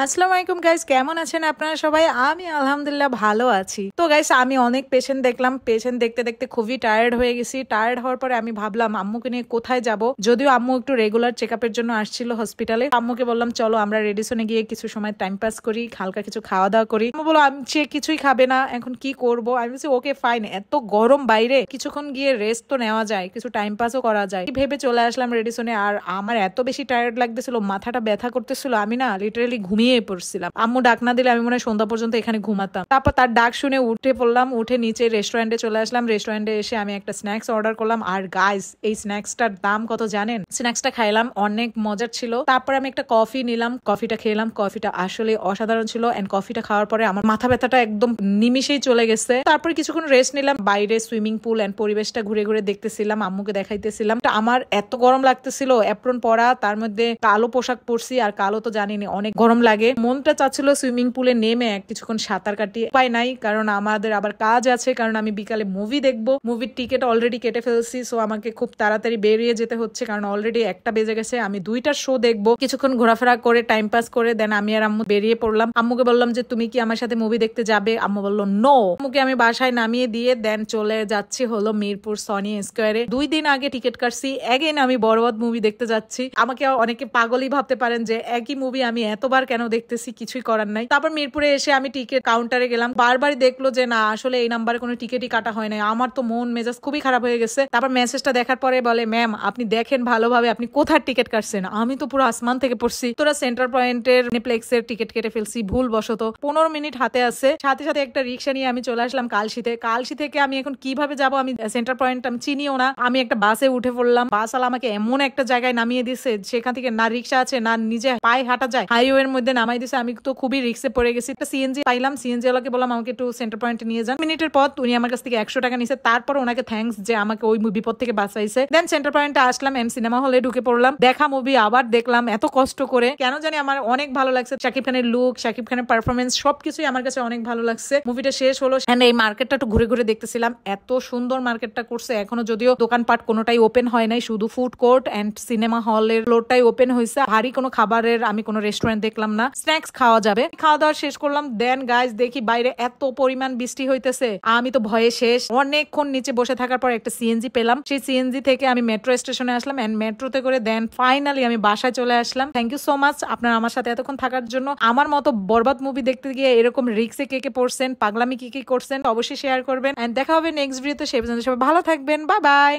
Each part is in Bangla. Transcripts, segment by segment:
আসসালামু আলাইকুম গাইস, কেমন আছেন আপনারা সবাই? আমি আলহামদুলিল্লাহ ভালো আছি। তো গাইস, আমি অনেক পেশেন্ট দেখলাম। পেশেন্ট দেখতে দেখতে খুবই টায়ার্ড হয়ে গেছি। টায়ার্ড হওয়ার পরে আমি ভাবলাম আম্মুকে নিয়ে কোথায় যাব। যদিও আম্মু একটু রেগুলার চেকআপের জন্য আসছিল হসপিটালে। আম্মুকে বললাম চলো আমরা রেডিসনে গিয়ে কিছু সময় টাইম পাস করি, হালকা কিছু খাওয়া দাওয়া করি। আম্মু বললো আমি কিছুই খাবে না, এখন কি করব। আমি বলছি ওকে ফাইন, এত গরম বাইরে, কিছুক্ষণ গিয়ে রেস্ট তো নেওয়া যায়, কিছু টাইম পাসও করা যায় ভেবে চলে আসলাম রেডিসনে। আর আমার এত বেশি টায়ার্ড লাগতেছিল, মাথাটা ব্যথা করতেছিল, আমি না লিটারালি ঘুমিয়ে পড়ছিলাম। আম্মু ডাক না দিলে আমি মনে হয় সন্ধ্যা পর্যন্ত এখানে ঘুমাতাম। তারপর তার ডাক শুনে উঠে পড়লাম, উঠে নিচে রেস্টুরেন্টে চলে আসলাম। রেস্টুরেন্টে এসে আমি একটা স্ন্যাক্স অর্ডার করলাম। আর গাইস, এই স্ন্যাক্সটার দাম কত জানেন? স্ন্যাক্সটা খাইলাম, অনেক মজার ছিল। তারপর আমি একটা কফি নিলাম, কফিটা খেলাম। কফিটা আসলে অসাধারণ ছিল। এন্ড কফিটা খাওয়ার পরে আমার মাথা ব্যথাটা একদম নিমিশেই চলে গেছে। তারপর কিছুক্ষণ রেস্ট নিলাম। বাইরে সুইমিং পুল এন্ড পরিবেশটা ঘুরে ঘুরে দেখতেছিলাম, আম্মুকে দেখাইতেছিলাম। আমার এত গরম লাগতেছিল, অ্যাপ্রন পরা, তার মধ্যে কালো পোশাক পরছি। আর কালো তো জানিনি অনেক গরম লাগে। মনটা চাচ্ছিল সুইমিং পুলে নেমে কিছুক্ষণ সাঁতার কাটি, উপায় নাই, কারণ আমাদের আবার কাজ আছে। কারণ আমি বিকালে মুভি দেখবো, মুভির টিকিট অলরেডি কেটে ফেলছি। সো আমাকে খুব তাড়াতাড়ি বেরিয়ে যেতে হচ্ছে, কারণ অলরেডি 1টা বেজে গেছে। আমি 2টার শো দেখবো। কিছুক্ষণ ঘোরাফেরা করে টাইম পাস করে দেন আমি আর আম্মু বেরিয়ে পড়লাম। আম্মুকে বললাম যে তুমি কি আমার সাথে মুভি দেখতে যাবে? আম্মু বললো নো। আম্মুকে আমি বাসায় নামিয়ে দিয়ে দেন চলে যাচ্ছি হলো মিরপুর সনি স্কোয়ারে। 2 দিন আগে টিকিট কাটছি, এগেন আমি বরবাদ মুভি দেখতে যাচ্ছি। আমাকে অনেকে পাগলই ভাবতে পারেন যে একই মুভি আমি এতবার কেন দেখতেছি, কিছুই করার নাই। তারপর মিরপুরে এসে আমি টিকিট কাউন্টারে গেলাম। বারবারই দেখলো যে না, আসলে এই নাম্বারে কোনো টিকিটই কাটা হয় নাই। আমার তো মন মেজাজ খুবই খারাপ হয়ে গেছে। তারপর মেসেজটা দেখার পরে বলে ম্যাম আপনি দেখেন ভালোভাবে, আপনি কোথার টিকিট কাটছেন? আমি তো পুরো আসমান থেকে পড়ছি, তোরা সেন্টার পয়েন্টের নেপ্লেক্সের টিকিট কেটে ফেলছি ভুল বশত। 15 মিনিট হাতে আছে। সাথে সাথে একটা রিক্সা নিয়ে আমি চলে আসলাম কালশিতে। কালশি থেকে আমি এখন কিভাবে যাব? আমি সেন্টার পয়েন্ট আমি চিনিও না। আমি একটা বাসে উঠে পড়লাম। বাসওয়ালা আমাকে এমন একটা জায়গায় নামিয়ে দিছে, সেখান থেকে না রিক্সা আছে না নিজে পায়ে হাঁটা যায়, হাইওয়ের মধ্যে নামাই দিছে। আমি তো খুবই রিক্সে পড়ে গেছি। একটা সিএনজি পাইলাম, সিএনজি ওয়ালাকে বললাম আমাকে একটু সেন্টার পয়েন্টে নিয়ে যান। মিনিটের পর উনি আমার কাছ থেকে 100 টাকা নিছে। তারপর ওনাকে থ্যাঙ্কস যে আমাকে ওই বিপদ থেকে বাঁচাইছে। দেন সেন্টার পয়েন্টে আসলাম, এম সিনেমা হলে ঢুকে পড়লাম। দেখা মুভি আবার দেখলাম এত কষ্ট করে, কেন জানি আমার অনেক ভালো লাগছে। শাকিব খানের লুক, শাকিব খানের পারফরমেন্স সবকিছুই আমার কাছে অনেক ভালো লাগছে। মুভিটা শেষ হলো, এই মার্কেটটা একটু ঘুরে ঘুরে দেখতেছিলাম। এত সুন্দর মার্কেটটা করছে। এখনো যদিও দোকানপাট কোনোটাই ওপেন হয় নাই, শুধু ফুড কোর্ট এন্ড সিনেমা হলের ফ্লোরটাই ওপেন হয়েছে। ভারী কোনো খাবারের আমি কোনো রেস্টুরেন্ট দেখলাম না। স্ন্যাক্স খাওয়া যাবে। খাওয়া দাওয়া শেষ করলাম। দেন গাইস দেখি বাইরে এত পরিমাণ বৃষ্টি হইতেছে, আমি তো ভয়ে শেষ। অনেকক্ষণ নিচে বসে থাকার পর একটা সিএনজি পেলাম। সেই সিএনজি থেকে আমি মেট্রো স্টেশনে আসলাম এন্ড মেট্রোতে করে দেন ফাইনালি আমি বাসায় চলে আসলাম। থ্যাংক ইউ সো মাচ আপনারা আমার সাথে এতক্ষণ থাকার জন্য। আমার মতো বরবাদ মুভি দেখতে গিয়ে এরকম রিক্সে কে কে পড়ছেন, পাগলামি কি কি করছেন অবশ্যই শেয়ার করবেন। এন্ড দেখা হবে নেক্সট ভিডিওতে। সেই পর্যন্ত সবাই ভালো থাকবেন। Bye bye.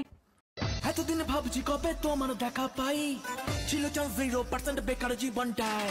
এতদিন ভাবছি কবে তোমার দেখা পাই, ছিল চান্স 0% বেকার জীবনটায়।